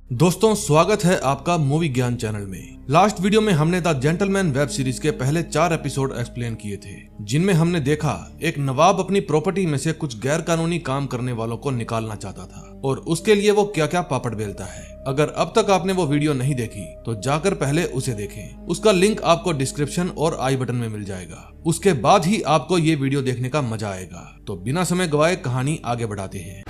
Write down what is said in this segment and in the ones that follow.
दोस्तों, स्वागत है आपका मूवी ज्ञान चैनल में। लास्ट वीडियो में हमने द जेंटलमैन वेब सीरीज के पहले 4 एपिसोड एक्सप्लेन किए थे, जिनमें हमने देखा एक नवाब अपनी प्रॉपर्टी में से कुछ गैर कानूनी काम करने वालों को निकालना चाहता था और उसके लिए वो क्या क्या पापड़ बेलता है। अगर अब तक आपने वो वीडियो नहीं देखी तो जाकर पहले उसे देखें। उसका लिंक आपको डिस्क्रिप्शन और आई बटन में मिल जाएगा। उसके बाद ही आपको ये वीडियो देखने का मजा आएगा। तो बिना समय गवाए कहानी आगे बढ़ाते हैं।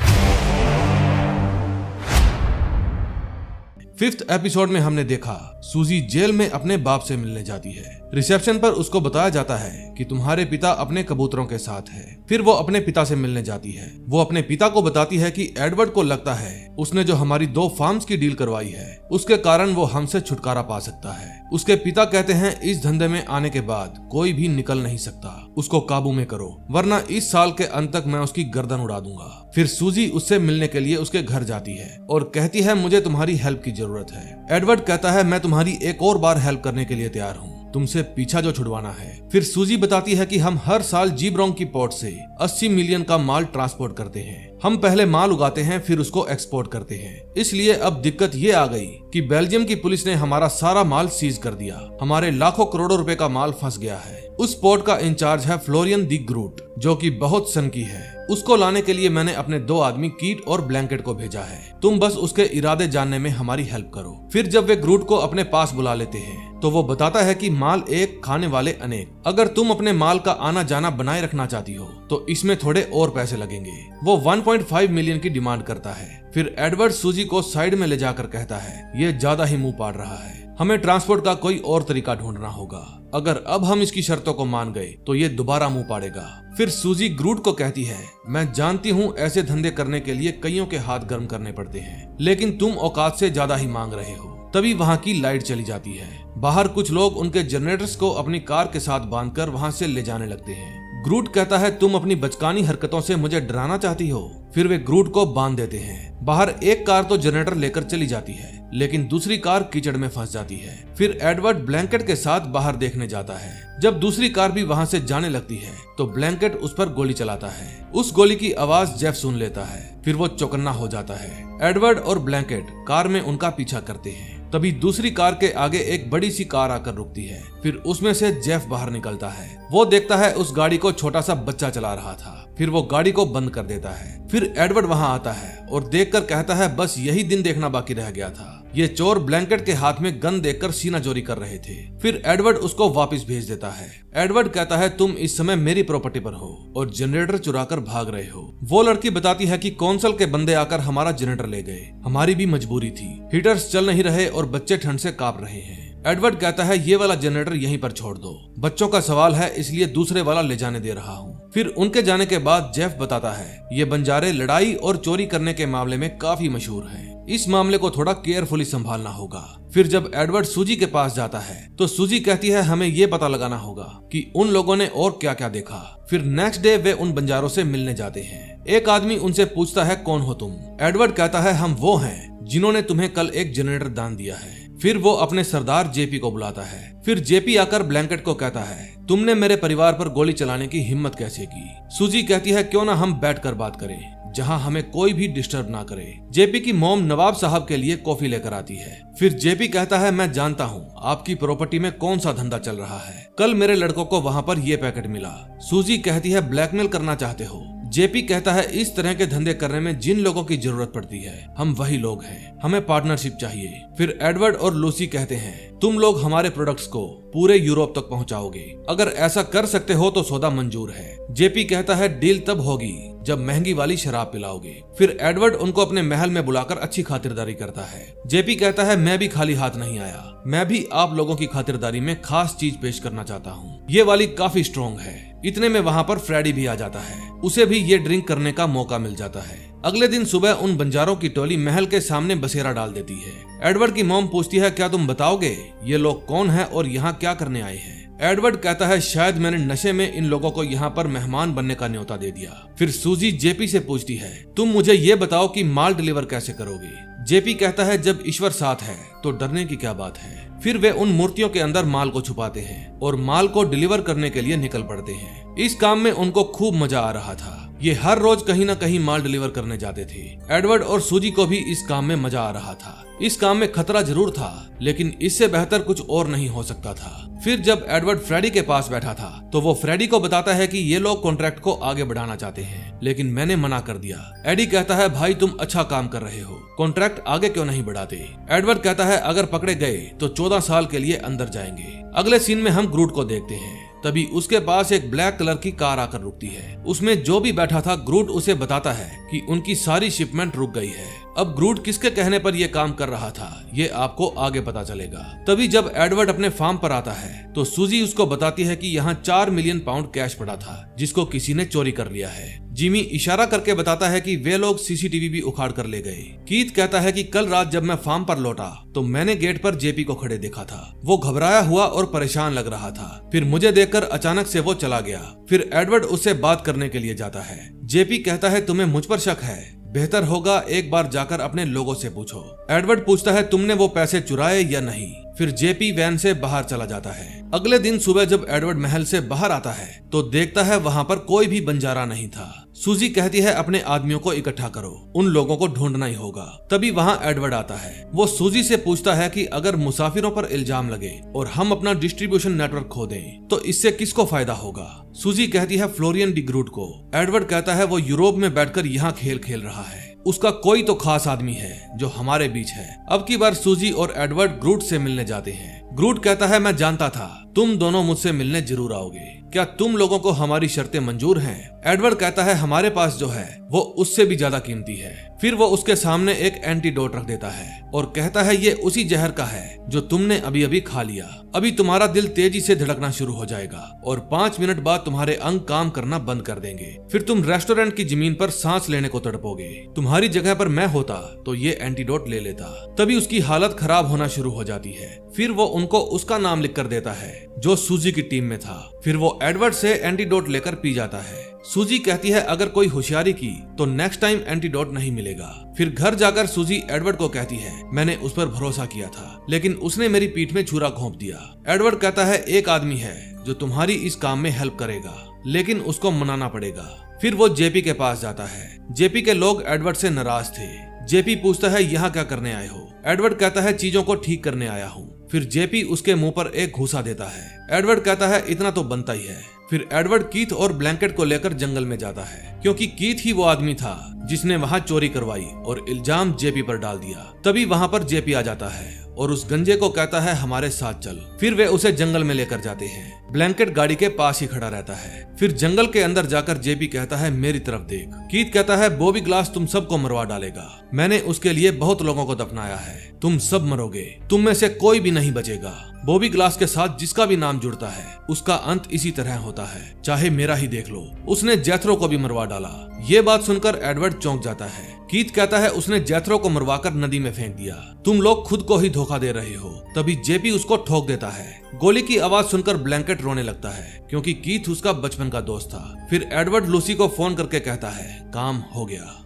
5th एपिसोड में हमने देखा सूजी जेल में अपने बाप से मिलने जाती है। रिसेप्शन पर उसको बताया जाता है कि तुम्हारे पिता अपने कबूतरों के साथ है। फिर वो अपने पिता से मिलने जाती है। वो अपने पिता को बताती है कि एडवर्ड को लगता है उसने जो हमारी 2 फार्म्स की डील करवाई है उसके कारण वो हमसे छुटकारा पा सकता है। उसके पिता कहते हैं इस धंधे में आने के बाद कोई भी निकल नहीं सकता, उसको काबू में करो वरना इस साल के अंत तक मैं उसकी गर्दन उड़ा दूंगा। फिर सूजी उससे मिलने के लिए उसके घर जाती है और कहती है मुझे तुम्हारी हेल्प की जरूरत है। एडवर्ड कहता है मैं तुम्हारी एक और बार हेल्प करने के लिए तैयार हूँ, तुमसे पीछा जो छुड़वाना है। फिर सूजी बताती है कि हम हर साल जीब्रोंग की पोर्ट से 80 मिलियन का माल ट्रांसपोर्ट करते हैं। हम पहले माल उगाते हैं फिर उसको एक्सपोर्ट करते हैं। इसलिए अब दिक्कत ये आ गई कि बेल्जियम की पुलिस ने हमारा सारा माल सीज कर दिया। हमारे लाखों करोड़ों रुपए का माल फंस गया है। उस पोर्ट का इंचार्ज है फ्लोरियन दी ग्रूट, जो कि बहुत सनकी है। उसको लाने के लिए मैंने अपने 2 आदमी कीट और ब्लैंकेट को भेजा है। तुम बस उसके इरादे जानने में हमारी हेल्प करो। फिर जब वे ग्रूट को अपने पास बुला लेते हैं तो वो बताता है कि माल एक खाने वाले अनेक। अगर तुम अपने माल का आना जाना बनाए रखना चाहती हो तो इसमें थोड़े और पैसे लगेंगे। वो 1.5 मिलियन की डिमांड करता है। फिर एडवर्ड सूजी को साइड में ले जाकर कहता है ये ज्यादा ही मुंह पाड़ रहा है, हमें ट्रांसपोर्ट का कोई और तरीका ढूंढना होगा। अगर अब हम इसकी शर्तों को मान गए तो ये दोबारा मुंह पाड़ेगा। फिर सूजी ग्रूट को कहती है मैं जानती हूँ ऐसे धंधे करने के लिए कईयों के हाथ गर्म करने पड़ते हैं, लेकिन तुम औकात से ज्यादा ही मांग रहे हो। तभी वहाँ की लाइट चली जाती है। बाहर कुछ लोग उनके जनरेटर्स को अपनी कार के साथ बांधकर वहाँ से ले जाने लगते हैं। ग्रूट कहता है तुम अपनी बचकानी हरकतों से मुझे डराना चाहती हो। फिर वे ग्रूट को बांध देते हैं। बाहर एक कार तो जनरेटर लेकर चली जाती है, लेकिन दूसरी कार कीचड़ में फंस जाती है। फिर एडवर्ड ब्लैंकेट के साथ बाहर देखने जाता है। जब दूसरी कार भी वहां से जाने लगती है तो ब्लैंकेट उस पर गोली चलाता है। उस गोली की आवाज जेफ सुन लेता है। फिर वो चौकन्ना हो जाता है। एडवर्ड और ब्लैंकेट कार में उनका पीछा करते हैं। तभी दूसरी कार के आगे एक बड़ी सी कार आकर रुकती है। फिर उसमें से जेफ बाहर निकलता है। वो देखता है उस गाड़ी को छोटा सा बच्चा चला रहा था। फिर वो गाड़ी को बंद कर देता है। फिर एडवर्ड वहां आता है और देखकर कहता है बस यही दिन देखना बाकी रह गया था। ये चोर ब्लैंकेट के हाथ में गन देखकर सीना चोरी कर रहे थे। फिर एडवर्ड उसको वापस भेज देता है। एडवर्ड कहता है तुम इस समय मेरी प्रॉपर्टी पर हो और जनरेटर चुराकर भाग रहे हो। वो लड़की बताती है कि कौंसल के बंदे आकर हमारा जनरेटर ले गए, हमारी भी मजबूरी थी। हीटर्स चल नहीं रहे और बच्चे ठंड से कांप रहे हैं। एडवर्ड कहता है ये वाला जनरेटर यहीं पर छोड़ दो, बच्चों का सवाल है इसलिए दूसरे वाला ले जाने दे रहा हूँ। फिर उनके जाने के बाद जेफ बताता है ये बंजारे लड़ाई और चोरी करने के मामले में काफी मशहूर हैं। इस मामले को थोड़ा केयरफुली संभालना होगा। फिर जब एडवर्ड सूजी के पास जाता है तो सूजी कहती है हमें ये पता लगाना होगा कि उन लोगों ने और क्या क्या देखा। फिर नेक्स्ट डे वे उन बंजारों से मिलने जाते हैं। एक आदमी उनसे पूछता है कौन हो तुम। एडवर्ड कहता है हम वो हैं जिन्होंने तुम्हें कल एक जनरेटर दान दिया है। फिर वो अपने सरदार जेपी को बुलाता है। फिर जेपी आकर ब्लैंकेट को कहता है तुमने मेरे परिवार पर गोली चलाने की हिम्मत कैसे की। सूजी कहती है क्यों ना हम बैठकर बात करें जहां हमें कोई भी डिस्टर्ब ना करे। जेपी की मॉम नवाब साहब के लिए कॉफी लेकर आती है। फिर जेपी कहता है मैं जानता हूँ आपकी प्रॉपर्टी में कौन सा धंधा चल रहा है, कल मेरे लड़कों को वहाँ पर ये पैकेट मिला। सूजी कहती है ब्लैकमेल करना चाहते हो। जेपी कहता है इस तरह के धंधे करने में जिन लोगों की जरूरत पड़ती है हम वही लोग हैं, हमें पार्टनरशिप चाहिए। फिर एडवर्ड और लूसी कहते हैं तुम लोग हमारे प्रोडक्ट्स को पूरे यूरोप तक पहुंचाओगे, अगर ऐसा कर सकते हो तो सौदा मंजूर है। जेपी कहता है डील तब होगी जब महंगी वाली शराब पिलाओगे। फिर एडवर्ड उनको अपने महल में बुलाकर अच्छी खातिरदारी करता है। जेपी कहता है मैं भी खाली हाथ नहीं आया, मैं भी आप लोगों की खातिरदारी में खास चीज पेश करना चाहता हूँ, ये वाली काफी स्ट्रॉन्ग है। इतने में वहाँ पर फ्रेडी भी आ जाता है, उसे भी ये ड्रिंक करने का मौका मिल जाता है। अगले दिन सुबह उन बंजारों की टोली महल के सामने बसेरा डाल देती है। एडवर्ड की मॉम पूछती है क्या तुम बताओगे ये लोग कौन है और यहाँ क्या करने आए हैं। एडवर्ड कहता है शायद मैंने नशे में इन लोगों को यहाँ पर मेहमान बनने का न्योता दे दिया। फिर सूजी जेपी से पूछती है तुम मुझे ये बताओ कि माल डिलीवर कैसे करोगे। जेपी कहता है जब ईश्वर साथ है तो डरने की क्या बात है। फिर वे उन मूर्तियों के अंदर माल को छुपाते हैं और माल को डिलीवर करने के लिए निकल पड़ते हैं। इस काम में उनको खूब मजा आ रहा था। ये हर रोज कहीं ना कहीं माल डिलीवर करने जाते थे। एडवर्ड और सूजी को भी इस काम में मजा आ रहा था। इस काम में खतरा जरूर था, लेकिन इससे बेहतर कुछ और नहीं हो सकता था। फिर जब एडवर्ड फ्रेडी के पास बैठा था तो वो फ्रेडी को बताता है कि ये लोग कॉन्ट्रैक्ट को आगे बढ़ाना चाहते हैं, लेकिन मैंने मना कर दिया। एडी कहता है भाई तुम अच्छा काम कर रहे हो, कॉन्ट्रैक्ट आगे क्यों नहीं बढ़ाते। एडवर्ड कहता है अगर पकड़े गए तो 14 साल के लिए अंदर जाएंगे। अगले सीन में हम ग्रूट को देखते हैं। तभी उसके पास एक ब्लैक कलर की कार आकर रुकती है। उसमें जो भी बैठा था ग्रूट उसे बताता है कि उनकी सारी शिपमेंट रुक गई है। अब ग्रूट किसके कहने पर यह काम कर रहा था ये आपको आगे पता चलेगा। तभी जब एडवर्ड अपने फार्म पर आता है तो सूजी उसको बताती है कि यहाँ 4 मिलियन पाउंड कैश पड़ा था जिसको किसी ने चोरी कर लिया है। जिमी इशारा करके बताता है कि वे लोग सीसीटीवी भी उखाड़ कर ले गए। कीथ कहता है कि कल रात जब मैं फार्म पर लौटा तो मैंने गेट पर जेपी को खड़े देखा था। वो घबराया हुआ और परेशान लग रहा था। फिर मुझे देखकर अचानक से वो चला गया। फिर एडवर्ड उससे बात करने के लिए जाता है। जेपी कहता है तुम्हें मुझ पर शक है, बेहतर होगा एक बार जाकर अपने लोगों से पूछो। एडवर्ड पूछता है तुमने वो पैसे चुराए या नहीं। फिर जेपी वैन से बाहर चला जाता है। अगले दिन सुबह जब एडवर्ड महल से बाहर आता है तो देखता है वहाँ पर कोई भी बंजारा नहीं था। सूजी कहती है अपने आदमियों को इकट्ठा करो, उन लोगों को ढूंढना ही होगा। तभी वहाँ एडवर्ड आता है। वो सूजी से पूछता है कि अगर मुसाफिरों पर इल्जाम लगे और हम अपना डिस्ट्रीब्यूशन नेटवर्क खो दें तो इससे किसको फायदा होगा। सूजी कहती है फ्लोरियन डी ग्रूट को। एडवर्ड कहता है वो यूरोप में बैठकर यहाँ खेल खेल रहा है, उसका कोई तो खास आदमी है जो हमारे बीच है। अब की बार सूजी और एडवर्ड ग्रूट से मिलने जाते हैं। ग्रूट कहता है मैं जानता था तुम दोनों मुझसे मिलने जरूर आओगे, क्या तुम लोगों को हमारी शर्तें मंजूर हैं? एडवर्ड कहता है हमारे पास जो है वो उससे भी ज्यादा कीमती है। फिर वो उसके सामने एक एंटीडोट रख देता है और कहता है ये उसी जहर का है जो तुमने अभी अभी खा लिया। अभी तुम्हारा दिल तेजी से धड़कना शुरू हो जाएगा और 5 मिनट बाद तुम्हारे अंग काम करना बंद कर देंगे। फिर तुम रेस्टोरेंट की जमीन पर सांस लेने को तड़पोगे। तुम्हारी जगह पर मैं होता तो ये एंटीडोट ले लेता। तभी उसकी हालत खराब होना शुरू हो जाती है। फिर वो उनको उसका नाम लिख कर देता है जो सूजी की टीम में था। फिर वो एडवर्ड से एंटीडोट लेकर पी जाता है। सूजी कहती है अगर कोई होशियारी की तो नेक्स्ट टाइम एंटीडोट नहीं मिलेगा। फिर घर जाकर सूजी एडवर्ड को कहती है मैंने उस पर भरोसा किया था लेकिन उसने मेरी पीठ में छुरा घोंप दिया। एडवर्ड कहता है एक आदमी है जो तुम्हारी इस काम में हेल्प करेगा, लेकिन उसको मनाना पड़ेगा। फिर वो जेपी के पास जाता है। जेपी के लोग एडवर्ड से नाराज थे। जेपी पूछता है यहाँ क्या करने आए हो? एडवर्ड कहता है चीजों को ठीक करने आया हूँ। फिर जेपी उसके मुंह पर एक घूसा देता है। एडवर्ड कहता है इतना तो बनता ही है। फिर एडवर्ड कीथ और ब्लैंकेट को लेकर जंगल में जाता है क्योंकि कीथ ही वो आदमी था जिसने वहाँ चोरी करवाई और इल्जाम जेपी पर डाल दिया। तभी वहाँ पर जेपी आ जाता है और उस गंजे को कहता है हमारे साथ चल। फिर वे उसे जंगल में लेकर जाते हैं। ब्लैंकेट गाड़ी के पास ही खड़ा रहता है। फिर जंगल के अंदर जाकर जेपी कहता है मेरी तरफ देख। कीथ कहता है बॉबी ग्लास तुम सबको मरवा डालेगा, मैंने उसके लिए बहुत लोगों को दफनाया है, तुम सब मरोगे, तुम में से कोई भी नहीं बचेगा। बॉबी ग्लास के साथ जिसका भी नाम जुड़ता है उसका अंत इसी तरह होता है, चाहे मेरा ही देख लो। उसने जैथरो को भी मरवा डाला। ये बात सुनकर एडवर्ड चौंक जाता है। कीथ कहता है उसने जैथरो को मरवाकर नदी में फेंक दिया, तुम लोग खुद को ही धोखा दे रहे हो। तभी जेपी उसको ठोक देता है। गोली की आवाज सुनकर ब्लैंकेट रोने लगता है क्योंकि कीथ उसका बचपन का दोस्त था। फिर एडवर्ड लूसी को फोन करके कहता है काम हो गया।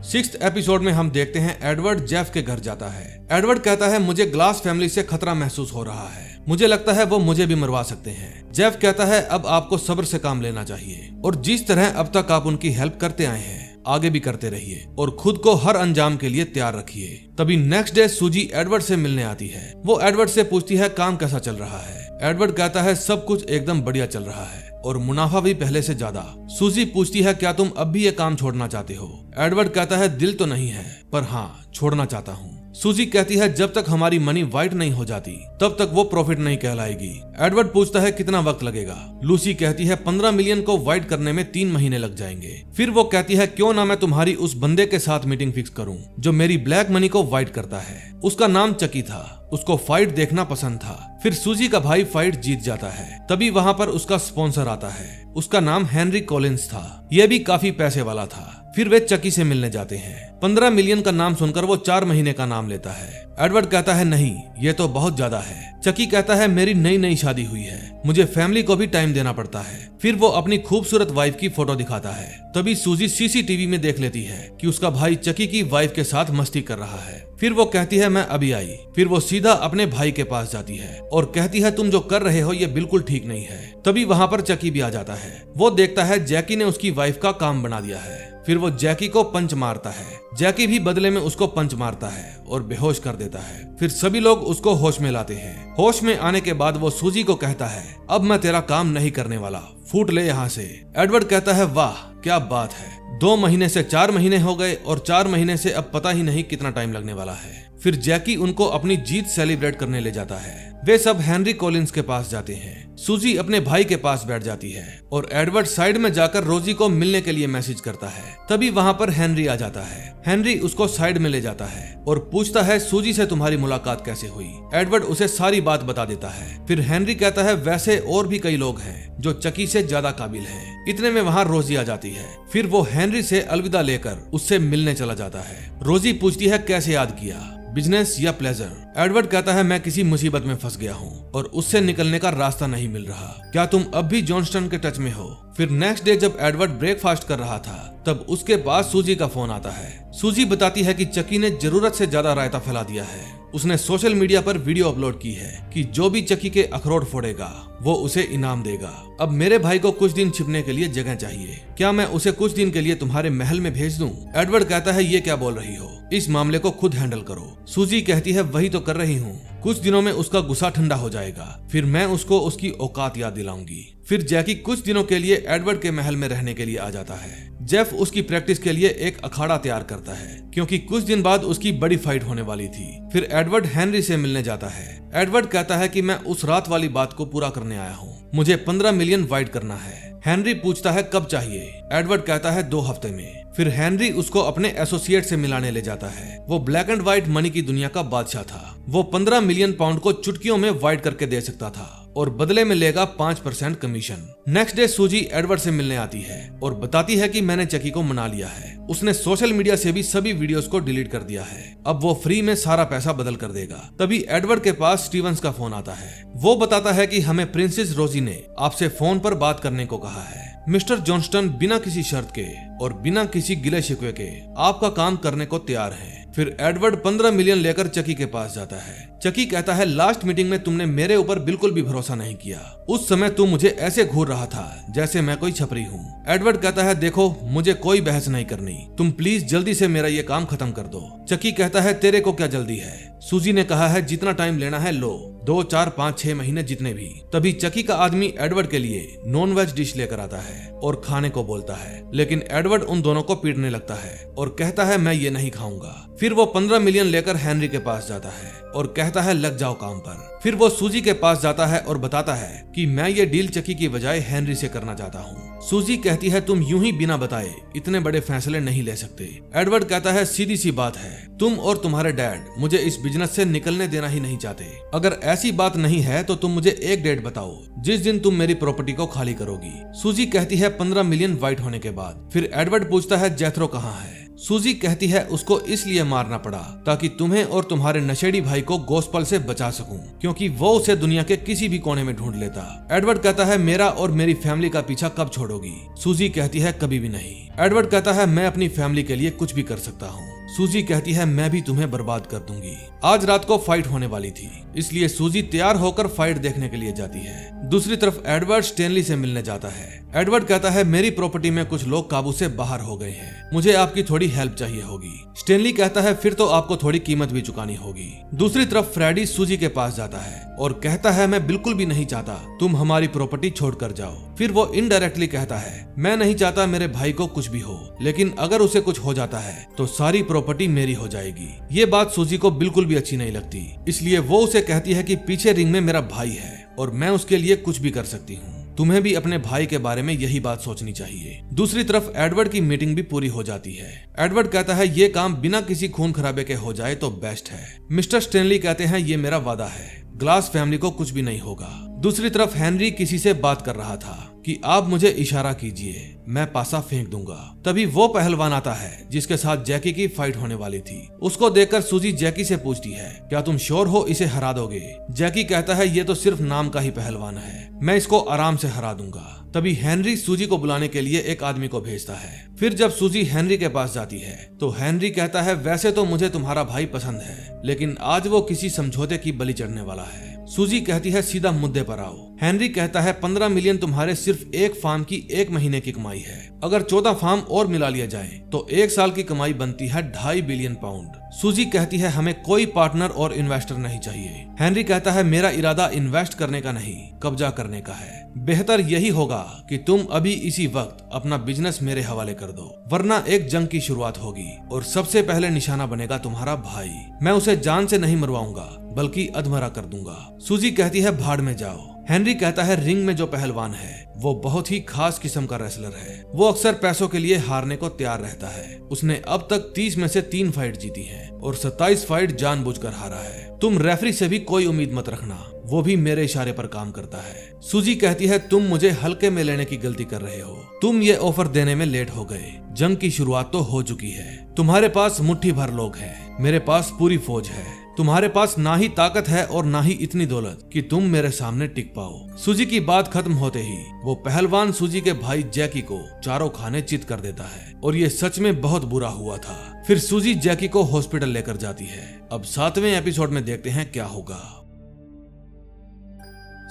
6th एपिसोड में हम देखते हैं एडवर्ड जेफ के घर जाता है। एडवर्ड कहता है मुझे ग्लास फैमिली से खतरा महसूस हो रहा है, मुझे लगता है वो मुझे भी मरवा सकते हैं। जेफ कहता है अब आपको सब्र से काम लेना चाहिए और जिस तरह अब तक आप उनकी हेल्प करते आए हैं आगे भी करते रहिए और खुद को हर अंजाम के लिए तैयार रखिए। तभी नेक्स्ट डे सूजी एडवर्ड से मिलने आती है। वो एडवर्ड से पूछती है काम कैसा चल रहा है। एडवर्ड कहता है सब कुछ एकदम बढ़िया चल रहा है और मुनाफा भी पहले से ज्यादा। सूजी पूछती है क्या तुम अब भी ये काम छोड़ना चाहते हो? एडवर्ड कहता है दिल तो नहीं है पर हाँ छोड़ना चाहता हूँ। सूजी कहती है जब तक हमारी मनी वाइट नहीं हो जाती तब तक वो प्रॉफिट नहीं कहलाएगी। एडवर्ड पूछता है कितना वक्त लगेगा? लूसी कहती है 15 मिलियन को वाइट करने में 3 महीने लग जाएंगे। फिर वो कहती है क्यों ना मैं तुम्हारी उस बंदे के साथ मीटिंग फिक्स करूं जो मेरी ब्लैक मनी को वाइट करता है। उसका नाम चकी था, उसको फाइट देखना पसंद था। फिर सूजी का भाई फाइट जीत जाता है। तभी वहाँ पर उसका स्पॉन्सर आता है, उसका नाम हेनरी कॉलिंस था। यह भी काफी पैसे वाला था। फिर वे चकी से मिलने जाते हैं। 15 मिलियन का नाम सुनकर वो 4 महीने का नाम लेता है। एडवर्ड कहता है नहीं, ये तो बहुत ज्यादा है। चकी कहता है मेरी नई शादी हुई है, मुझे फैमिली को भी टाइम देना पड़ता है। फिर वो अपनी खूबसूरत वाइफ की फोटो दिखाता है। तभी सूजी सीसीटीवी में देख लेती है कि उसका भाई चकी की वाइफ के साथ मस्ती कर रहा है। फिर वो कहती है मैं अभी आई। फिर वो सीधा अपने भाई के पास जाती है और कहती है तुम जो कर रहे हो ये बिल्कुल ठीक नहीं है। तभी वहाँ पर चकी भी आ जाता है। वो देखता है जैकी ने उसकी वाइफ का काम बना दिया है। फिर वो जैकी को पंच मारता है। जैकी भी बदले में उसको पंच मारता है और बेहोश कर देता है। फिर सभी लोग उसको होश में लाते हैं। होश में आने के बाद वो सूजी को कहता है अब मैं तेरा काम नहीं करने वाला, फूट ले यहाँ से। एडवर्ड कहता है वाह क्या बात है, 2 महीने से 4 महीने हो गए और 4 महीने से अब पता ही नहीं कितना टाइम लगने वाला है। फिर जैकी उनको अपनी जीत सेलिब्रेट करने ले जाता है। वे सब हेनरी कॉलिंस के पास जाते हैं। सूजी अपने भाई के पास बैठ जाती है और एडवर्ड साइड में जाकर रोजी को मिलने के लिए मैसेज करता है। तभी वहाँ पर हेनरी आ जाता है। हेनरी उसको साइड में ले जाता है और पूछता है सूजी से तुम्हारी मुलाकात कैसे हुई। एडवर्ड उसे सारी बात बता देता है। फिर हेनरी कहता है वैसे और भी कई लोग हैं जो चकी से ज्यादा काबिल हैं। इतने में वहाँ रोजी आ जाती है। फिर वो हेनरी से अलविदा लेकर उससे मिलने चला जाता है। रोजी पूछती है कैसे याद किया, बिजनेस या प्लेजर। एडवर्ड कहता है मैं किसी मुसीबत में फंस गया हूँ और उससे निकलने का रास्ता नहीं मिल रहा, क्या तुम अब भी जॉनस्टन के टच में हो। फिर नेक्स्ट डे जब एडवर्ड ब्रेकफास्ट कर रहा था तब उसके पास सूजी का फोन आता है। सूजी बताती है कि चकी ने जरूरत से ज्यादा रायता फैला दिया है। उसने सोशल मीडिया पर वीडियो अपलोड की है कि जो भी चकी के अखरोट फोड़ेगा वो उसे इनाम देगा। अब मेरे भाई को कुछ दिन छिपने के लिए जगह चाहिए, क्या मैं उसे कुछ दिन के लिए तुम्हारे महल में भेज दूं? एडवर्ड कहता है ये क्या बोल रही हो, इस मामले को खुद हैंडल करो। सूजी कहती है वही तो कर रही हूँ, कुछ दिनों में उसका गुस्सा ठंडा हो जाएगा, फिर मैं उसको उसकी औकात याद दिलाऊंगी। फिर जैकी कुछ दिनों के लिए एडवर्ड के महल में रहने के लिए आ जाता है। जेफ उसकी प्रैक्टिस के लिए एक अखाड़ा तैयार करता है क्योंकि कुछ दिन बाद उसकी बड़ी फाइट होने वाली थी। फिर एडवर्ड हेनरी से मिलने जाता है। एडवर्ड कहता है कि मैं उस रात वाली बात को पूरा करने आया हूँ, मुझे 15 मिलियन वाइट करना है। हेनरी पूछता है कब चाहिए। एडवर्ड कहता है 2 हफ्ते में। फिर हेनरी उसको अपने एसोसिएट से मिलाने ले जाता है। वो ब्लैक एंड व्हाइट मनी की दुनिया का बादशाह था। वो 15 मिलियन पाउंड को चुटकियों में व्हाइट करके दे सकता था और बदले में लेगा 5% कमीशन। नेक्स्ट डे सूजी एडवर्ड से मिलने आती है और बताती है कि मैंने चकी को मना लिया है, उसने सोशल मीडिया से भी सभी वीडियोस को डिलीट कर दिया है, अब वो फ्री में सारा पैसा बदल कर देगा। तभी एडवर्ड के पास स्टीवंस का फोन आता है। वो बताता है कि हमें प्रिंसेस रोजी ने आपसे फोन पर बात करने को कहा है। मिस्टर जॉनस्टन बिना किसी शर्त के और बिना किसी गिले शिकवे के आपका काम करने को तैयार है। फिर एडवर्ड 15 मिलियन लेकर चकी के पास जाता है। चकी कहता है लास्ट मीटिंग में तुमने मेरे ऊपर बिल्कुल भी भरोसा नहीं किया, उस समय तुम मुझे ऐसे घूर रहा था जैसे मैं कोई छपरी हूँ। एडवर्ड कहता है देखो मुझे कोई बहस नहीं करनी, तुम प्लीज जल्दी से मेरा ये काम खत्म कर दो। चकी कहता है तेरे को क्या जल्दी है। सूजी ने कहा है जितना टाइम लेना है लो, 2, 4, 5, 6 महीने जितने भी। तभी चकी का आदमी एडवर्ड के लिए नॉन वेज डिश लेकर आता है और खाने को बोलता है, लेकिन एडवर्ड उन दोनों को पीटने लगता है और कहता है मैं ये नहीं खाऊंगा। फिर वो 15 मिलियन लेकर हेनरी के पास जाता है और कहता है लग जाओ काम पर। फिर वो सूजी के पास जाता है और बताता है कि मैं ये डील चकी की बजाय हेनरी से करना चाहता हूँ। सूजी कहती है तुम यूं ही बिना बताए इतने बड़े फैसले नहीं ले सकते। एडवर्ड कहता है सीधी सी बात है, तुम और तुम्हारे डैड मुझे इस बिजनेस से निकलने देना ही नहीं चाहते। अगर ऐसी बात नहीं है तो तुम मुझे एक डेट बताओ जिस दिन तुम मेरी प्रॉपर्टी को खाली करोगी। सूजी कहती है 15 मिलियन वाइट होने के बाद। फिर एडवर्ड पूछता है जेथरो कहाँ है। सूजी कहती है उसको इसलिए मारना पड़ा ताकि तुम्हें और तुम्हारे नशेड़ी भाई को गोस्पल से बचा सकूं, क्योंकि वो उसे दुनिया के किसी भी कोने में ढूंढ लेता। एडवर्ड कहता है मेरा और मेरी फैमिली का पीछा कब छोड़ोगी। सूजी कहती है कभी भी नहीं। एडवर्ड कहता है मैं अपनी फैमिली के लिए कुछ भी कर सकता हूँ। सूजी कहती है मैं भी तुम्हें बर्बाद कर दूंगी। आज रात को फाइट होने वाली थी, इसलिए सूजी तैयार होकर फाइट देखने के लिए जाती है। दूसरी तरफ एडवर्ड स्टेनली से मिलने जाता है। एडवर्ड कहता है मेरी प्रॉपर्टी में कुछ लोग काबू से बाहर हो गए हैं, मुझे आपकी थोड़ी हेल्प चाहिए होगी। स्टेनली कहता है फिर तो आपको थोड़ी कीमत भी चुकानी होगी। दूसरी तरफ फ्रेडी सूजी के पास जाता है और कहता है मैं बिल्कुल भी नहीं चाहता तुम हमारी प्रॉपर्टी छोड़कर जाओ। फिर वो इनडायरेक्टली कहता है मैं नहीं चाहता मेरे भाई को कुछ भी हो, लेकिन अगर उसे कुछ हो जाता है तो सारी प्रॉपर्टी मेरी हो जाएगी। ये बात सूजी को बिल्कुल भी अच्छी नहीं लगती, इसलिए वो उसे कहती है कि पीछे रिंग में मेरा भाई है और मैं उसके लिए कुछ भी कर सकती हूँ, तुम्हें भी अपने भाई के बारे में यही बात सोचनी चाहिए। दूसरी तरफ एडवर्ड की मीटिंग भी पूरी हो जाती है। एडवर्ड कहता है ये काम बिना किसी खून खराबे के हो जाए तो बेस्ट है। मिस्टर स्टेनली कहते हैं ये मेरा वादा है, ग्लास फैमिली को कुछ भी नहीं होगा। दूसरी तरफ हेनरी किसी से बात कर रहा था। कि आप मुझे इशारा कीजिए, मैं पासा फेंक दूंगा। तभी वो पहलवान आता है जिसके साथ जैकी की फाइट होने वाली थी। उसको देखकर सूजी जैकी से पूछती है, क्या तुम श्योर हो इसे हरा दोगे? जैकी कहता है, ये तो सिर्फ नाम का ही पहलवान है, मैं इसको आराम से हरा दूंगा। तभी हेनरी सूजी को बुलाने के लिए एक आदमी को भेजता है। फिर जब सूजी हेनरी के पास जाती है तो हेनरी कहता है, वैसे तो मुझे तुम्हारा भाई पसंद है, लेकिन आज वो किसी समझौते की बलि चढ़ने वाला है। सूजी कहती है, सीधा मुद्दे पर आओ। हेनरी कहता है, 15 मिलियन तुम्हारे सिर्फ एक फार्म की 1 महीने की कमाई है। अगर 14 फार्म और मिला लिया जाए तो 1 साल की कमाई बनती है 2.5 बिलियन पाउंड। सूजी कहती है, हमें कोई पार्टनर और इन्वेस्टर नहीं चाहिए। हेनरी कहता है, मेरा इरादा इन्वेस्ट करने का नहीं, कब्जा करने का है। बेहतर यही होगा कि तुम अभी इसी वक्त अपना बिजनेस मेरे हवाले कर दो, वरना एक जंग की शुरुआत होगी और सबसे पहले निशाना बनेगा तुम्हारा भाई। मैं उसे जान से नहीं मरवाऊंगा बल्कि अधमरा कर दूंगा। सूजी कहती है, भाड़ में जाओ। हेनरी कहता है, रिंग में जो पहलवान है वो बहुत ही खास किस्म का रेसलर है। वो अक्सर पैसों के लिए हारने को तैयार रहता है। उसने अब तक 30 में से 3 फाइट जीती है और 27 फाइट जानबूझकर हारा है। तुम रेफरी से भी कोई उम्मीद मत रखना, वो भी मेरे इशारे पर काम करता है। सूजी कहती है, तुम मुझे हल्के में लेने की गलती कर रहे हो। तुम ये ऑफर देने में लेट हो गए। जंग की शुरुआत तो हो चुकी है। तुम्हारे पास मुट्ठी भर लोग हैं, मेरे पास पूरी फौज है। तुम्हारे पास ना ही ताकत है और ना ही इतनी दौलत कि तुम मेरे सामने टिक पाओ। सूजी की बात खत्म होते ही वो पहलवान सूजी के भाई जैकी को चारों खाने चित कर देता है और ये सच में बहुत बुरा हुआ था। फिर सूजी जैकी को हॉस्पिटल लेकर जाती है। अब 7वें एपिसोड में देखते हैं क्या होगा।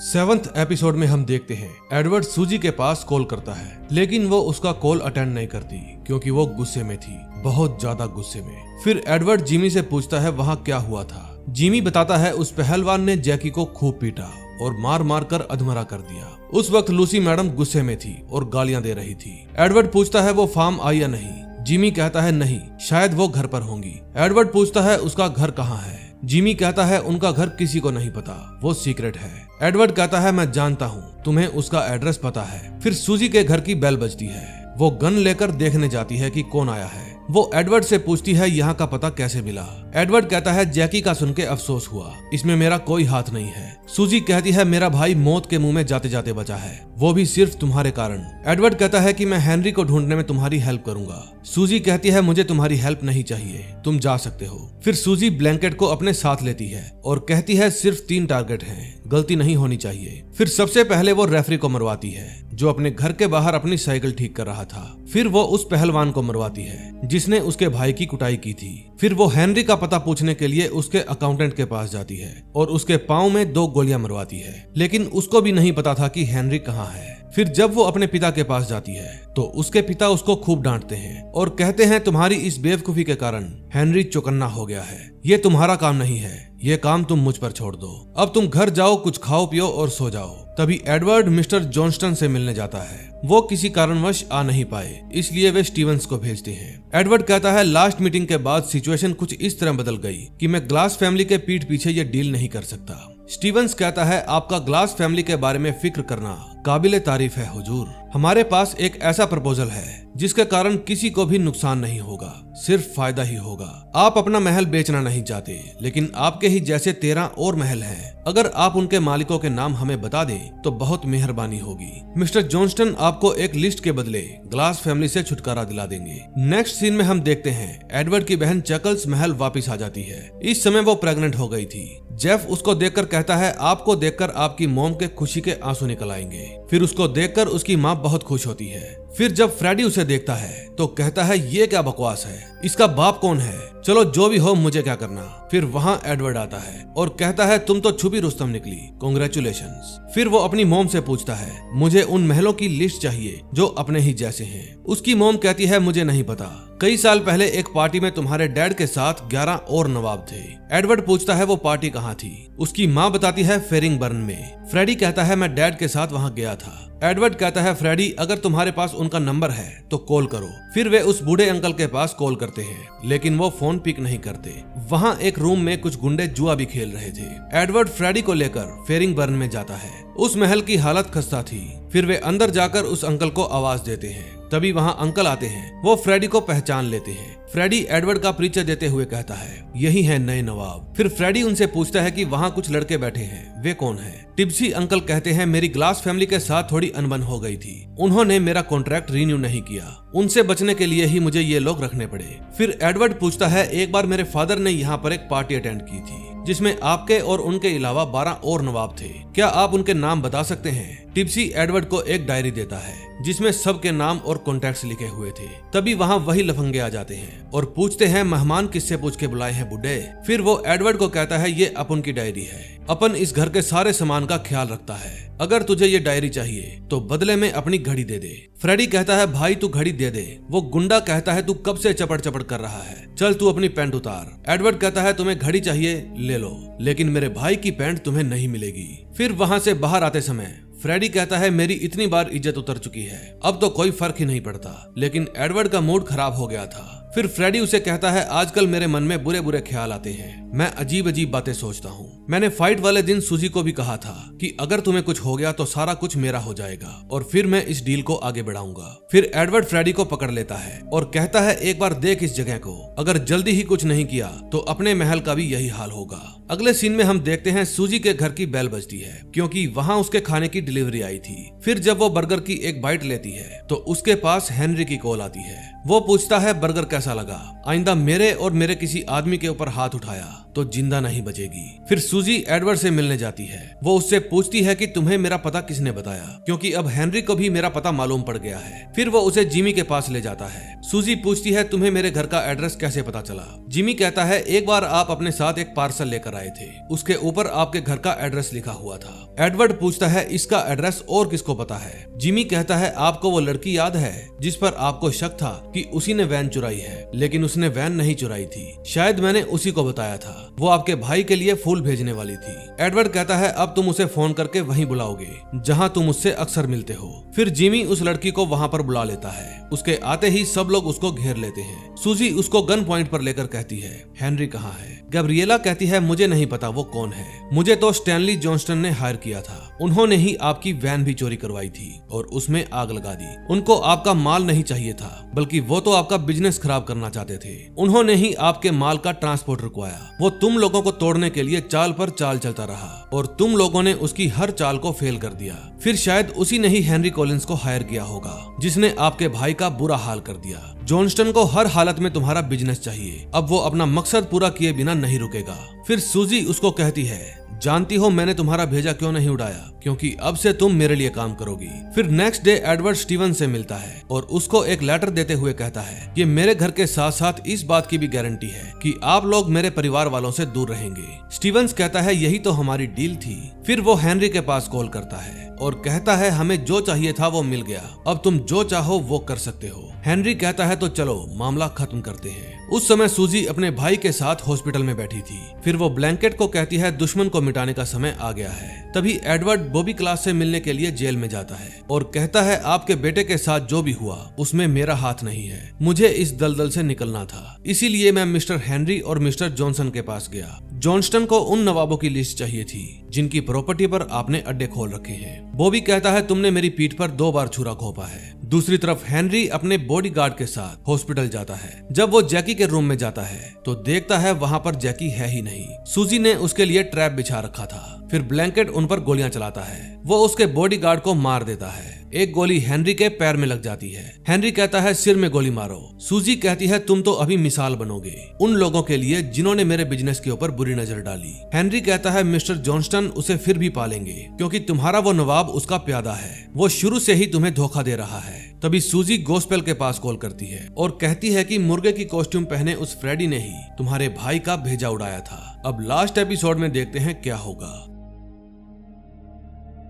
7th एपिसोड में हम देखते हैं एडवर्ड सूजी के पास कॉल करता है, लेकिन वो उसका कॉल अटेंड नहीं करती क्योंकि वो गुस्से में थी, बहुत ज्यादा गुस्से में। फिर एडवर्ड जिमी से पूछता है वहाँ क्या हुआ था। जिमी बताता है उस पहलवान ने जैकी को खूब पीटा और मार मार कर अधमरा कर दिया। उस वक्त लूसी मैडम गुस्से में थी और गालियां दे रही थी। एडवर्ड पूछता है वो फार्म आई या नहीं। जिमी कहता है नहीं, शायद वो घर पर होंगी। एडवर्ड पूछता है उसका घर कहाँ है। जिमी कहता है उनका घर किसी को नहीं पता, वो सीक्रेट है। एडवर्ड कहता है मैं जानता हूँ, तुम्हें उसका एड्रेस पता है। फिर सूजी के घर की बेल बजती है। वो गन लेकर देखने जाती है कि कौन आया है। वो एडवर्ड से पूछती है यहाँ का पता कैसे मिला। एडवर्ड कहता है जैकी का सुन के अफसोस हुआ, इसमें मेरा कोई हाथ नहीं है। सूजी कहती है मेरा भाई मौत के मुंह में जाते जाते बचा है, वो भी सिर्फ तुम्हारे कारण। एडवर्ड कहता है कि मैं हेनरी को ढूंढने में तुम्हारी हेल्प करूंगा। सूजी कहती है मुझे तुम्हारी हेल्प नहीं चाहिए, तुम जा सकते हो। फिर सूजी ब्लैंकेट को अपने साथ लेती है और कहती है सिर्फ 3 टारगेट हैं, गलती नहीं होनी चाहिए। फिर सबसे पहले वो रेफरी को मरवाती है जो अपने घर के बाहर अपनी साइकिल ठीक कर रहा था। फिर वो उस पहलवान को मरवाती है जिसने उसके भाई की कुटाई की थी। फिर वो हेनरी का पता पूछने के लिए उसके अकाउंटेंट के पास जाती है और उसके पाँव में 2 गोलियां मरवाती है, लेकिन उसको भी नहीं पता था कि हेनरी कहाँ है। फिर जब वो अपने पिता के पास जाती है तो उसके पिता उसको खूब डांटते हैं और कहते हैं तुम्हारी इस बेवकूफी के कारण हेनरी चौकन्ना हो गया है, ये तुम्हारा काम नहीं है, ये काम तुम मुझ पर छोड़ दो। अब तुम घर जाओ, कुछ खाओ पियो और सो जाओ। तभी एडवर्ड मिस्टर जॉनस्टन से मिलने जाता है। वो किसी कारणवश आ नहीं पाए, इसलिए वे स्टीवंस को भेजते हैं। एडवर्ड कहता है लास्ट मीटिंग के बाद सिचुएशन कुछ इस तरह बदल गई कि मैं ग्लास फैमिली के पीठ पीछे ये डील नहीं कर सकता। स्टीवंस कहता है आपका ग्लास फैमिली के बारे में फिक्र करना काबिले तारीफ है हुजूर। हमारे पास एक ऐसा प्रपोजल है जिसके कारण किसी को भी नुकसान नहीं होगा, सिर्फ फायदा ही होगा। आप अपना महल बेचना नहीं चाहते, लेकिन आपके ही जैसे 13 और महल हैं। अगर आप उनके मालिकों के नाम हमें बता दें तो बहुत मेहरबानी होगी। मिस्टर जॉनस्टन आपको एक लिस्ट के बदले ग्लास फैमिली से छुटकारा दिला देंगे। नेक्स्ट सीन में हम देखते हैं एडवर्ड की बहन चकल्स महल वापिस आ जाती है। इस समय वो प्रेग्नेंट हो गई थी। जेफ उसको देखकर कहता है आपको देखकर आपकी मॉम के खुशी के आंसू निकल आएंगे। फिर उसको देखकर उसकी माँ बहुत खुश होती है। फिर जब फ्रेडी उसे देखता है तो कहता है ये क्या बकवास है, इसका बाप कौन है, चलो जो भी हो मुझे क्या करना। फिर वहाँ एडवर्ड आता है और कहता है तुम तो छुपी रुस्तम निकली, कांग्रेचुलेशंस। फिर वो अपनी मॉम से पूछता है मुझे उन महलों की लिस्ट चाहिए जो अपने ही जैसे हैं। उसकी मॉम कहती है मुझे नहीं पता, कई साल पहले एक पार्टी में तुम्हारे डैड के साथ 11 और नवाब थे। एडवर्ड पूछता है वो पार्टी कहाँ थी। उसकी माँ बताती है फेरिंगबर्न में। फ्रेडी कहता है मैं डैड के साथ वहाँ गया था। एडवर्ड कहता है फ्रेडी अगर तुम्हारे पास उनका नंबर है तो कॉल करो। फिर वे उस बूढ़े अंकल के पास कॉल करते हैं, लेकिन वो फोन पिक नहीं करते। वहाँ एक रूम में कुछ गुंडे जुआ भी खेल रहे थे। एडवर्ड फ्रेडी को लेकर फेरिंगबर्न में जाता है। उस महल की हालत खस्ता थी। फिर वे अंदर जाकर उस अंकल को आवाज देते हैं। तभी वहाँ अंकल आते हैं। वो फ्रेडी को पहचान लेते हैं फ्रेडी एडवर्ड का परिचय देते हुए कहता है, यही है नए नवाब। फिर फ्रेडी उनसे पूछता है कि वहाँ कुछ लड़के बैठे हैं, वे कौन हैं? टिप्सी अंकल कहते हैं, मेरी ग्लास फैमिली के साथ थोड़ी अनबन हो गई थी, उन्होंने मेरा कॉन्ट्रैक्ट रिन्यू नहीं किया, उनसे बचने के लिए ही मुझे ये लोग रखने पड़े। फिर एडवर्ड पूछता है, एक बार मेरे फादर ने यहाँ पर एक पार्टी अटेंड की थी जिसमें आपके और उनके अलावा 12 और नवाब थे, क्या आप उनके नाम बता सकते हैं? टिप्सी एडवर्ड को एक डायरी देता है जिसमें सबके नाम और कॉन्टैक्ट्स लिखे हुए थे। तभी वहाँ वही लफंगे आ जाते हैं और पूछते हैं, मेहमान किससे पूछ के बुलाए हैं बुड्ढे? फिर वो एडवर्ड को कहता है, ये अपन की डायरी है, अपन इस घर के सारे सामान का ख्याल रखता है, अगर तुझे ये डायरी चाहिए तो बदले में अपनी घड़ी दे दे। फ्रेडी कहता है, भाई तू घड़ी दे दे। वो गुंडा कहता है, तू कब से चपड़ चपड़ कर रहा है, चल तू अपनी पैंट उतार। एडवर्ड कहता है, तुम्हें घड़ी चाहिए ले लो, लेकिन मेरे भाई की पैंट तुम्हें नहीं मिलेगी। फिर वहाँ से बाहर आते समय फ्रेडी कहता है, मेरी इतनी बार इज्जत उतर चुकी है, अब तो कोई फर्क ही नहीं पड़ता। लेकिन एडवर्ड का मूड खराब हो गया था। फिर फ्रेडी उसे कहता है, आजकल मेरे मन में बुरे बुरे ख्याल आते हैं, मैं अजीब अजीब बातें सोचता हूँ। मैंने फाइट वाले दिन सूजी को भी कहा था कि अगर तुम्हें कुछ हो गया तो सारा कुछ मेरा हो जाएगा और फिर मैं इस डील को आगे बढ़ाऊंगा। फिर एडवर्ड फ्रेडी को पकड़ लेता है और कहता है, एक बार देख इस जगह को, अगर जल्दी ही कुछ नहीं किया तो अपने महल का भी यही हाल होगा। अगले सीन में हम देखते हैं सूजी के घर की बेल बजती है क्योंकि वहाँ उसके खाने की डिलीवरी आई थी। फिर जब वो बर्गर की एक बाइट लेती है तो उसके पास हेनरी की कॉल आती है। वो पूछता है, बर्गर कैसा लगा? आइंदा मेरे और मेरे किसी आदमी के ऊपर हाथ उठाया तो जिंदा नहीं बचेगी। फिर सूजी एडवर्ड से मिलने जाती है। वो उससे पूछती है कि तुम्हें मेरा पता किसने बताया, क्योंकि अब हेनरी को भी मेरा पता मालूम पड़ गया है। फिर वो उसे जिमी के पास ले जाता है। सूजी पूछती है, तुम्हें मेरे घर का एड्रेस कैसे पता चला? जिमी कहता है, एक बार आप अपने साथ एक पार्सल लेकर आए थे, उसके ऊपर आपके घर का एड्रेस लिखा हुआ था। एडवर्ड पूछता है, इसका एड्रेस और किसको पता है? जिमी कहता है, आपको वो लड़की याद है जिस पर आपको शक था कि उसी ने वैन चुराई है, लेकिन उसने वैन नहीं चुराई थी, शायद मैंने उसी को बताया था, वो आपके भाई के लिए फूल भेजने वाली थी। एडवर्ड कहता है, अब तुम उसे फोन करके वहीं बुलाओगे जहां तुम उससे अक्सर मिलते हो। फिर जिमी उस लड़की को वहां पर बुला लेता है। उसके आते ही सब लोग उसको घेर लेते हैं। सूजी उसको गन पॉइंट पर लेकर कहती है, हेनरी कहाँ है? गैब्रिएला कहती है, मुझे नहीं पता वो कौन है, मुझे तो स्टैनली जॉनस्टन ने हायर किया था, उन्होंने ही आपकी वैन भी चोरी करवाई थी और उसमें आग लगा दी। उनको आपका माल नहीं चाहिए था, बल्कि वो तो आपका बिजनेस खराब करना चाहते थे, उन्होंने ही आपके माल का ट्रांसपोर्ट रुकवाया। वो तुम लोगों को तोड़ने के लिए चाल पर चाल चलता रहा और तुम लोगों ने उसकी हर चाल को फेल कर दिया। फिर शायद उसी ने ही हेनरी कॉलिंस को हायर किया होगा, जिसने आपके भाई का बुरा हाल कर दिया। जॉनस्टन को हर हालत में तुम्हारा बिजनेस चाहिए, अब वो अपना मकसद पूरा किए बिना नहीं रुकेगा। फिर सूजी उसको कहती है, जानती हो मैंने तुम्हारा भेजा क्यों नहीं उड़ाया, क्योंकि अब से तुम मेरे लिए काम करोगी। फिर नेक्स्ट डे एडवर्ड स्टीवन से मिलता है और उसको एक लेटर देते हुए कहता है, ये मेरे घर के साथ साथ इस बात की भी गारंटी है कि आप लोग मेरे परिवार वालों से दूर रहेंगे। स्टीवंस कहता है, यही तो हमारी डील थी। फिर वो हेनरी के पास कॉल करता है और कहता है, हमें जो चाहिए था वो मिल गया, अब तुम जो चाहो वो कर सकते हो। हेनरी कहता है, तो चलो मामला खत्म करते हैं। उस समय सूजी अपने भाई के साथ हॉस्पिटल में बैठी थी। फिर वो ब्लैंकेट को कहती है, दुश्मन को मिटाने का समय आ गया है। तभी एडवर्ड बॉबी क्लास से मिलने के लिए जेल में जाता है और कहता है, आपके बेटे के साथ जो भी हुआ उसमें मेरा हाथ नहीं है, मुझे इस दलदल से निकलना था, इसीलिए मैं मिस्टर हेनरी और मिस्टर जॉनसन के पास गया। जॉनस्टन को उन नवाबों की लिस्ट चाहिए थी जिनकी प्रॉपर्टी पर आपने अड्डे खोल रखे हैं। बॉबी कहता है, तुमने मेरी पीठ पर 2 बार छुरा घोंपा है। दूसरी तरफ हेनरी अपने बॉडीगार्ड के साथ हॉस्पिटल जाता है। जब वो जैकी के रूम में जाता है तो देखता है वहाँ पर जैकी है ही नहीं। सूजी ने उसके लिए ट्रैप बिछा रखा था। फिर ब्लैंकेट उन पर गोलियां चलाता है। वो उसके बॉडीगार्ड को मार देता है। एक गोली हेनरी के पैर में लग जाती है। हेनरी कहता है, सिर में गोली मारो। सूजी कहती है, तुम तो अभी मिसाल बनोगे उन लोगों के लिए जिन्होंने मेरे बिजनेस के ऊपर बुरी नजर डाली। हेनरी कहता है, मिस्टर जॉनस्टन उसे फिर भी पालेंगे क्योंकि तुम्हारा वो नवाब उसका प्यादा है, वो शुरू से ही तुम्हें धोखा दे रहा है। तभी सूजी गोस्पेल के पास कॉल करती है और कहती है कि मुर्गे की कॉस्ट्यूम पहने उस फ्रेडी ने ही तुम्हारे भाई का भेजा उड़ाया था। अब लास्ट एपिसोड में देखते हैं क्या होगा।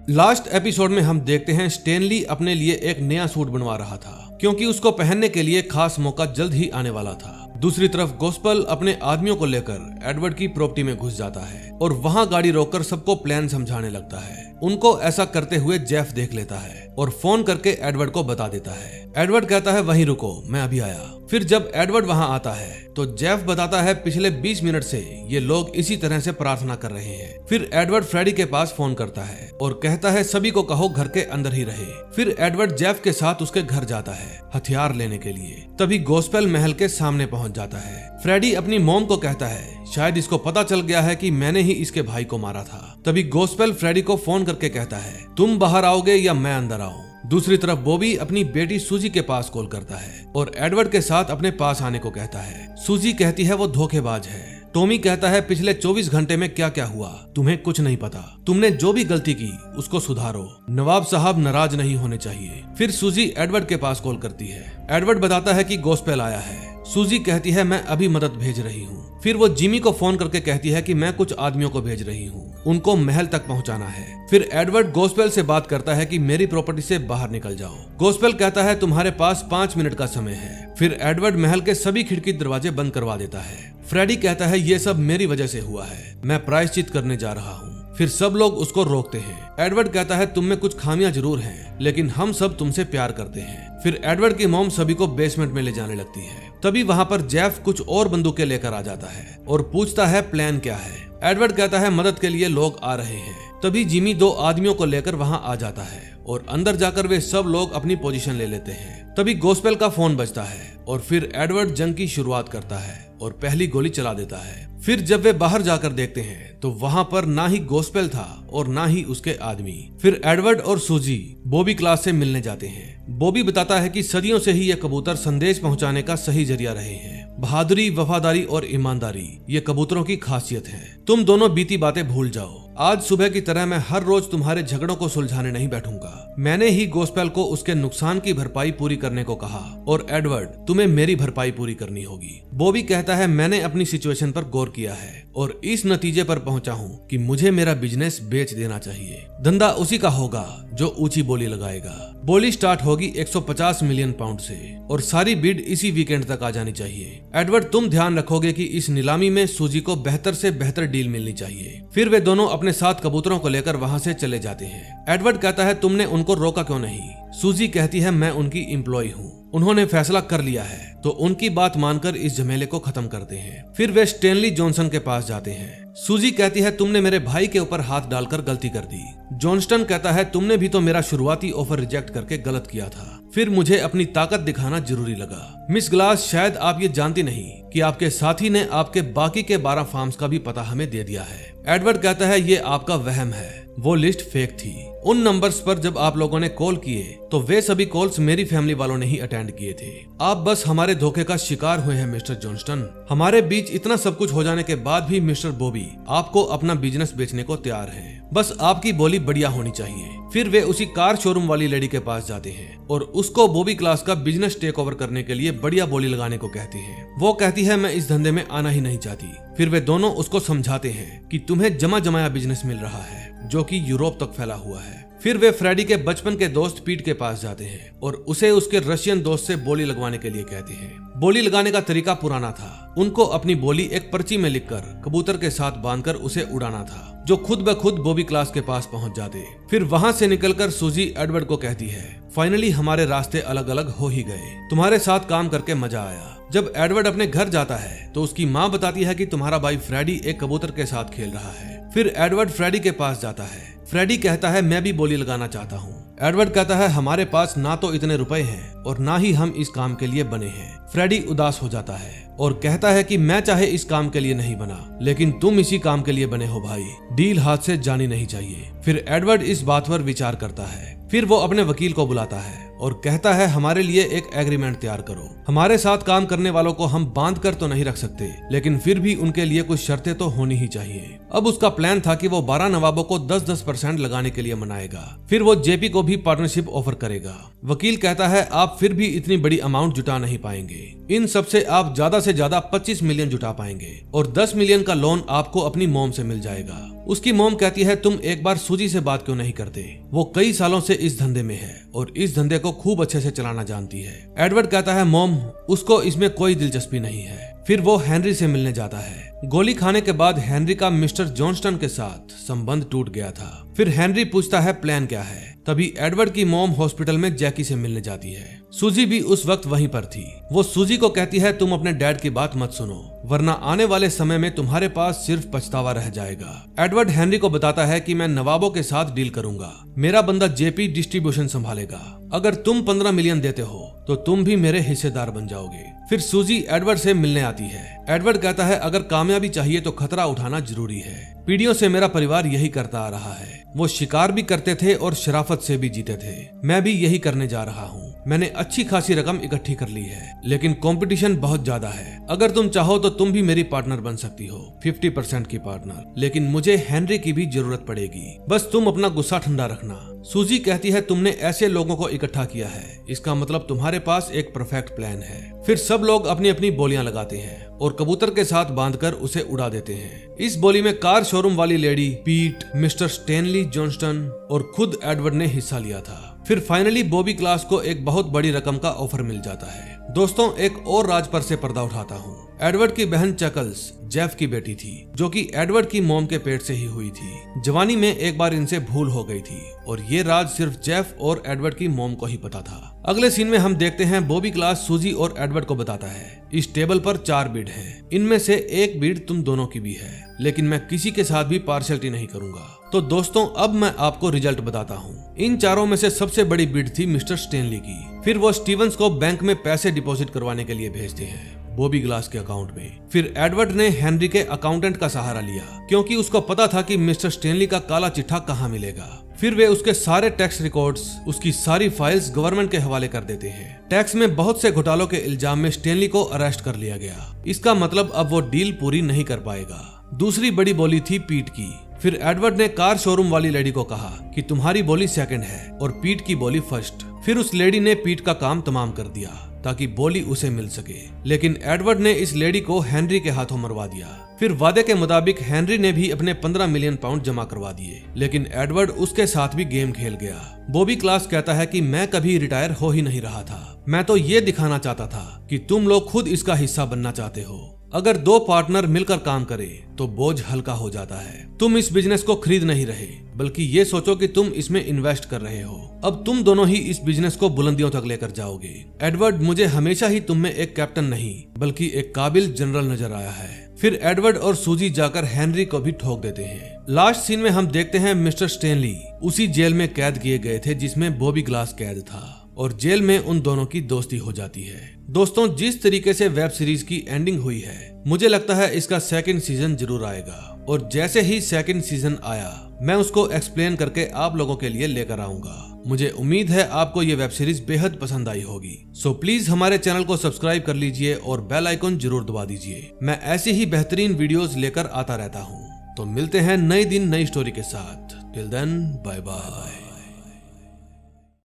लास्ट एपिसोड में हम देखते हैं स्टेनली अपने लिए एक नया सूट बनवा रहा था क्योंकि उसको पहनने के लिए खास मौका जल्द ही आने वाला था। दूसरी तरफ गोस्पेल अपने आदमियों को लेकर एडवर्ड की प्रॉपर्टी में घुस जाता है और वहां गाड़ी रोककर सबको प्लान समझाने लगता है। उनको ऐसा करते हुए जेफ देख लेता है और फोन करके एडवर्ड को बता देता है। एडवर्ड कहता है, वहीं रुको, मैं अभी आया। फिर जब एडवर्ड वहां आता है तो जेफ बताता है पिछले 20 मिनट से ये लोग इसी तरह से प्रार्थना कर रहे हैं। फिर एडवर्ड फ्रेडी के पास फोन करता है और कहता है सभी को कहो घर के अंदर ही रहे। फिर एडवर्ड जेफ के साथ उसके घर जाता है हथियार लेने के लिए। तभी गोस्पेल महल के सामने पहुंच जाता है। फ्रेडी अपनी मॉम को कहता है शायद इसको पता चल गया है कि मैंने ही इसके भाई को मारा था। तभी गोस्पेल फ्रेडी को फोन करके कहता है तुम बाहर आओगे या मैं अंदर आऊं। दूसरी तरफ बॉबी अपनी बेटी सूजी के पास कॉल करता है और एडवर्ड के साथ अपने पास आने को कहता है। सूजी कहती है वो धोखेबाज है। टॉमी कहता है पिछले 24 घंटे में क्या क्या हुआ तुम्हें कुछ नहीं पता, तुमने जो भी गलती की उसको सुधारो, नवाब साहब नाराज नहीं होने चाहिए। फिर सूजी एडवर्ड के पास कॉल करती है। एडवर्ड बताता है कि गोस्पेल आया है। सूजी कहती है मैं अभी मदद भेज रही हूँ। फिर वो जिमी को फोन करके कहती है कि मैं कुछ आदमियों को भेज रही हूँ, उनको महल तक पहुँचाना है। फिर एडवर्ड गोस्पेल से बात करता है कि मेरी प्रॉपर्टी से बाहर निकल जाओ। गोस्पेल कहता है तुम्हारे पास 5 मिनट का समय है। फिर एडवर्ड महल के सभी खिड़की दरवाजे बंद करवा देता है। फ्रेडी कहता है ये सब मेरी वजह से हुआ है, मैं प्रायश्चित करने जा रहा हूँ। फिर सब लोग उसको रोकते हैं। एडवर्ड कहता है तुम में कुछ खामियां जरूर हैं, लेकिन हम सब तुमसे प्यार करते हैं। फिर एडवर्ड की मॉम सभी को बेसमेंट में ले जाने लगती है। तभी वहां पर जेफ कुछ और बंदूकें लेकर आ जाता है और पूछता है प्लान क्या है। एडवर्ड कहता है मदद के लिए लोग आ रहे हैं। तभी जिमी 2 आदमियों को लेकर वहां आ जाता है और अंदर जाकर वे सब लोग अपनी पोजीशन ले लेते हैं। तभी गोस्पेल का फोन बजता है और फिर एडवर्ड जंग की शुरुआत करता है और पहली गोली चला देता है। फिर जब वे बाहर जाकर देखते हैं तो वहां पर ना ही गोस्पेल था और ना ही उसके आदमी। फिर एडवर्ड और सूजी बॉबी क्लास से मिलने जाते हैं। बॉबी बताता है कि सदियों से ही ये कबूतर संदेश पहुंचाने का सही जरिया रहे हैं। बहादुरी, वफादारी और ईमानदारी ये कबूतरों की खासियत है। तुम दोनों बीती बातें भूल जाओ। आज सुबह की तरह मैं हर रोज तुम्हारे झगड़ों को सुलझाने नहीं बैठूंगा। मैंने ही गोस्पेल को उसके नुकसान की भरपाई पूरी करने को कहा और एडवर्ड तुम्हें मेरी भरपाई पूरी करनी होगी। बॉबी कहता है मैंने अपनी सिचुएशन पर गौर किया है और इस नतीजे पर पहुंचा हूँ कि मुझे मेरा बिजनेस बेच देना चाहिए। धंधा उसी का होगा जो ऊंची बोली लगाएगा। बोली स्टार्ट होगी 150 मिलियन पाउंड से और सारी बिड इसी वीकेंड तक आ जानी चाहिए। एडवर्ड तुम ध्यान रखोगे कि इस नीलामी में सूजी को बेहतर से बेहतर डील मिलनी चाहिए। फिर वे दोनों अपने साथ कबूतरों को लेकर वहां से चले जाते हैं। एडवर्ड कहता है तुमने उनको रोका क्यों नहीं। सूजी कहती है मैं उनकी एम्प्लॉय हूँ, उन्होंने फैसला कर लिया है तो उनकी बात मानकर इस झमेले को खत्म करते हैं। फिर वे स्टेनली जॉनसन के पास जाते हैं। सूजी कहती है तुमने मेरे भाई के ऊपर हाथ डालकर गलती कर दी। जॉनस्टन कहता है तुमने भी तो मेरा शुरुआती ऑफर रिजेक्ट करके गलत किया था, फिर मुझे अपनी ताकत दिखाना जरूरी लगा। मिस ग्लास शायद आप ये जानती नहीं कि आपके साथी ने आपके बाकी के 12 फार्म्स का भी पता हमें दे दिया है। एडवर्ड कहता है ये आपका वहम है, वो लिस्ट फेक थी। उन नंबर्स पर जब आप लोगों ने कॉल किए तो वे सभी कॉल्स मेरी फैमिली वालों ने ही अटेंड किए थे। आप बस हमारे धोखे का शिकार हुए हैं मिस्टर जॉनस्टन। हमारे बीच इतना सब कुछ हो जाने के बाद भी मिस्टर बॉबी आपको अपना बिजनेस बेचने को तैयार है, बस आपकी बोली बढ़िया होनी चाहिए। फिर वे उसी कार शोरूम वाली लेडी के पास जाते हैं और उसको बॉबी क्लास का बिजनेस टेक ओवर करने के लिए बढ़िया बोली लगाने को कहते हैं। वो कहती है मैं इस धंधे में आना ही नहीं चाहती। फिर वे दोनों उसको समझाते हैं कि तुम्हें जमा जमाया बिजनेस मिल रहा है जो कि यूरोप तक फैला हुआ है। फिर वे फ्रेडी के बचपन के दोस्त पीट के पास जाते हैं और उसे उसके रशियन दोस्त से बोली लगवाने के लिए कहते हैं। बोली लगाने का तरीका पुराना था। उनको अपनी बोली एक पर्ची में लिखकर कबूतर के साथ बांधकर उसे उड़ाना था, जो खुद ब खुद बॉबी क्लास के पास पहुंच जाते। फिर वहां से निकलकर सूजी एडवर्ड को कहती है फाइनली हमारे रास्ते अलग अलग हो ही गए, तुम्हारे साथ काम करके मजा आया। जब एडवर्ड अपने घर जाता है तो उसकी माँ बताती है कि तुम्हारा भाई फ्रेडी एक कबूतर के साथ खेल रहा है। फिर एडवर्ड फ्रेडी के पास जाता है। फ्रेडी कहता है मैं भी बोली लगाना चाहता हूँ। एडवर्ड कहता है हमारे पास ना तो इतने रुपए हैं और ना ही हम इस काम के लिए बने हैं। फ्रेडी उदास हो जाता है और कहता है कि मैं चाहे इस काम के लिए नहीं बना, लेकिन तुम इसी काम के लिए बने हो भाई, डील हाथ से जानी नहीं चाहिए। फिर एडवर्ड इस बात पर विचार करता है। फिर वो अपने वकील को बुलाता है और कहता है हमारे लिए एक एग्रीमेंट तैयार करो। हमारे साथ काम करने वालों को हम बांध कर तो नहीं रख सकते, लेकिन फिर भी उनके लिए कुछ शर्तें तो होनी ही चाहिए। अब उसका प्लान था कि वो 12 नवाबों को 10-10% लगाने के लिए मनाएगा। फिर वो जेपी को भी पार्टनरशिप ऑफर करेगा। वकील कहता है आप फिर भी इतनी बड़ी अमाउंट जुटा नहीं पाएंगे, इन सब से आप ज्यादा से ज्यादा 25 मिलियन जुटा पाएंगे और 10 मिलियन का लोन आपको अपनी मॉम से मिल जाएगा। उसकी मॉम कहती है तुम एक बार सूजी से बात क्यों नहीं करते, वो कई सालों से इस धंधे में है और इस धंधे को खूब अच्छे से चलाना जानती है। एडवर्ड कहता है मॉम उसको इसमें कोई दिलचस्पी नहीं है। फिर वो हेनरी से मिलने जाता है। गोली खाने के बाद हेनरी का मिस्टर जॉनस्टन के साथ संबंध टूट गया था। फिर हेनरी पूछता है प्लान क्या है। तभी एडवर्ड की मॉम हॉस्पिटल में जैकी से मिलने जाती है। सूजी भी उस वक्त वहीं पर थी। वो सूजी को कहती है तुम अपने डैड की बात मत सुनो, वरना आने वाले समय में तुम्हारे पास सिर्फ पछतावा रह जाएगा। एडवर्ड हेनरी को बताता है कि मैं नवाबों के साथ डील करूंगा, मेरा बंदा जेपी डिस्ट्रीब्यूशन संभालेगा। अगर तुम 15 मिलियन देते हो तो तुम भी मेरे हिस्सेदार बन जाओगे। फिर सूजी एडवर्ड से मिलने आती है। एडवर्ड कहता है अगर कामयाबी चाहिए तो खतरा उठाना जरूरी है। पीढ़ियों से मेरा परिवार यही करता आ रहा है। वो शिकार भी करते थे और शराफत से भी जीते थे। मैं भी यही करने जा रहा हूँ। मैंने अच्छी खासी रकम इकट्ठी कर ली है, लेकिन कंपटीशन बहुत ज्यादा है। अगर तुम चाहो तो तुम भी मेरी पार्टनर बन सकती हो, 50% की पार्टनर। लेकिन मुझे हेनरी की भी जरूरत पड़ेगी, बस तुम अपना गुस्सा ठंडा रखना। सूजी कहती है तुमने ऐसे लोगों को इकट्ठा किया है, इसका मतलब तुम्हारे पास एक परफेक्ट प्लान है। फिर सब लोग अपनी अपनी बोलियां लगाते हैं और कबूतर के साथ बांधकर उसे उड़ा देते हैं। इस बोली में कार शोरूम वाली लेडी, पीट, मिस्टर स्टेनली जॉनस्टन और खुद एडवर्ड ने हिस्सा लिया था। फिर फाइनली बॉबी क्लास को एक बहुत बड़ी रकम का ऑफर मिल जाता है। दोस्तों, एक और राज पर से पर्दा उठाता हूँ। एडवर्ड की बहन चकल्स जेफ की बेटी थी, जो कि एडवर्ड की मॉम के पेट से ही हुई थी। जवानी में एक बार इनसे भूल हो गई थी और ये राज सिर्फ जेफ और एडवर्ड की मॉम को ही पता था। अगले सीन में हम देखते हैं बॉबी क्लास सूजी और एडवर्ड को बताता है इस टेबल पर 4 बिड हैं, इनमें से एक बिड तुम दोनों की भी है, लेकिन मैं किसी के साथ भी पार्शियलिटी नहीं करूंगा। तो दोस्तों, अब मैं आपको रिजल्ट बताता हूँ। इन चारों में से सबसे बड़ी बिड थी मिस्टर स्टेनली की। फिर वो स्टीवंस को बैंक में पैसे डिपॉजिट करवाने के लिए भेजते हैं बॉबी ग्लास के अकाउंट में। फिर एडवर्ड ने हेनरी के अकाउंटेंट का सहारा लिया, क्योंकि उसको पता था कि मिस्टर स्टेनली का काला चिट्ठा कहाँ मिलेगा। फिर वे उसके सारे टैक्स रिकॉर्ड्स, उसकी सारी फाइल्स गवर्नमेंट के हवाले कर देते हैं। टैक्स में बहुत से घोटालों के इल्जाम में स्टेनली को अरेस्ट कर लिया गया। इसका मतलब अब वो डील पूरी नहीं कर पाएगा। दूसरी बड़ी बोली थी पीट की। फिर एडवर्ड ने कार शोरूम वाली लेडी को कहा कि तुम्हारी बोली सेकंड है और पीट की बोली फर्स्ट। फिर उस लेडी ने पीट का काम तमाम कर दिया ताकि बोली उसे मिल सके, लेकिन एडवर्ड ने इस लेडी को हेनरी के हाथों मरवा दिया। फिर वादे के मुताबिक हेनरी ने भी अपने 15 मिलियन पाउंड जमा करवा दिए, लेकिन एडवर्ड उसके साथ भी गेम खेल गया। बॉबी क्लास कहता है कि मैं कभी रिटायर हो ही नहीं रहा था, मैं तो ये दिखाना चाहता था कि तुम लोग खुद इसका हिस्सा बनना चाहते हो। अगर 2 पार्टनर मिलकर काम करें तो बोझ हल्का हो जाता है। तुम इस बिजनेस को खरीद नहीं रहे, बल्कि ये सोचो कि तुम इसमें इन्वेस्ट कर रहे हो। अब तुम दोनों ही इस बिजनेस को बुलंदियों तक लेकर जाओगे। एडवर्ड, मुझे हमेशा ही तुम में एक कैप्टन नहीं बल्कि एक काबिल जनरल नजर आया है। फिर एडवर्ड और सूजी जाकर हेनरी को भी ठोक देते हैं। लास्ट सीन में हम देखते हैं मिस्टर स्टेनली उसी जेल में कैद किए गए थे जिसमें बॉबी ग्लास कैद था, और जेल में उन दोनों की दोस्ती हो जाती है। दोस्तों, जिस तरीके से वेब सीरीज की एंडिंग हुई है, मुझे लगता है इसका सेकंड सीजन जरूर आएगा, और जैसे ही सेकंड सीजन आया मैं उसको एक्सप्लेन करके आप लोगों के लिए लेकर आऊंगा। मुझे उम्मीद है आपको ये वेब सीरीज बेहद पसंद आई होगी। सो प्लीज हमारे चैनल को सब्सक्राइब कर लीजिए और बेल आइकन जरूर दबा दीजिए। मैं ऐसी ही बेहतरीन वीडियोस लेकर आता रहता हूँ। तो मिलते हैं नए दिन नई स्टोरी के साथ। Till then, bye bye.